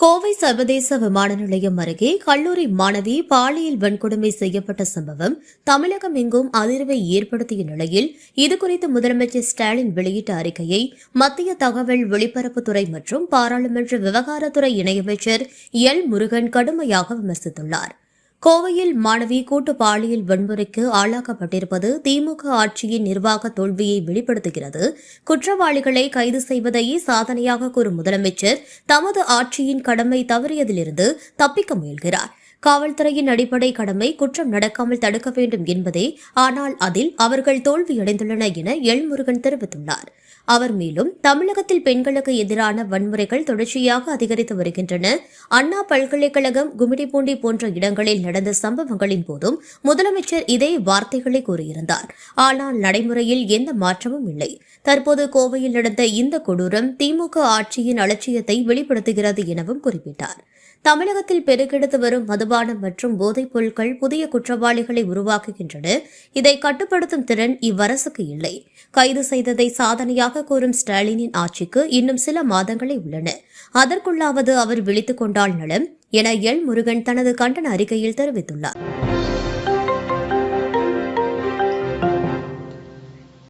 கோவை சர்வதேச விமான நிலையம் அருகே கல்லூரி மாணவி பாலியல் வன்கொடுமை செய்யப்பட்ட சம்பவம் தமிழகம் எங்கும் அதிர்வை ஏற்படுத்திய நிலையில் இதுகுறித்து முதலமைச்சர் ஸ்டாலின் வெளியிட்ட அறிக்கையை மத்திய தகவல் ஒலிபரப்புத்துறை மற்றும் பாராளுமன்ற விவகாரத்துறை இணையமைச்சர் எல் முருகன் கடுமையாக விமர்சித்துள்ளார். கோவையில் மாணவி கூட்டு பாலியல் வன்முறைக்கு ஆளாக்கப்பட்டிருப்பது திமுக ஆட்சியின் நிர்வாக தோல்வியை வெளிப்படுத்துகிறது. குற்றவாளிகளை கைது செய்வதையே சாதனையாக கூறும் முதலமைச்சர் தமது ஆட்சியின் கடமை தவறியதிலிருந்து தப்பிக்க முயல்கிறார். காவல்துறையின் அடிப்படை கடமை குற்றம் நடக்காமல் தடுக்க வேண்டும் என்பதே, ஆனால் அதில் அவர்கள் தோல்வியடைந்துள்ளனர் என எல் முருகன் தெரிவித்துள்ளார். அவர் மேலும் தமிழகத்தில் பெண்களுக்கு எதிரான வன்முறைகள் தொடர்ச்சியாக அதிகரித்து வருகின்றன. அண்ணா பல்கலைக்கழகம், கும்மிடிப்பூண்டி போன்ற இடங்களில் நடந்த சம்பவங்களின் போதும் முதலமைச்சர் இதே வார்த்தைகளை கூறியிருந்தார். ஆனால் நடைமுறையில் எந்த மாற்றமும் இல்லை. தற்போது கோவையில் நடந்த இந்த கொடூரம் திமுக ஆட்சியின் அலட்சியத்தை வெளிப்படுத்துகிறது எனவும் குறிப்பிட்டார். தமிழகத்தில் பெருக்கெடுத்து வரும் மதுபானம் மற்றும் போதைப் பொருட்கள் புதிய குற்றவாளிகளை உருவாக்குகின்றன. இதை கட்டுப்படுத்தும் திறன் இவ்வரசுக்கு இல்லை. கைது செய்ததை சாதனையாக கூறும் ஸ்டாலினின் ஆட்சிக்கு இன்னும் சில மாதங்களே உள்ளன. அதற்குள்ளாவது அவர் விழித்துக் கொண்டால் நலம் என எல் முருகன் தனது கண்டன அறிக்கையில் தெரிவித்துள்ளார்.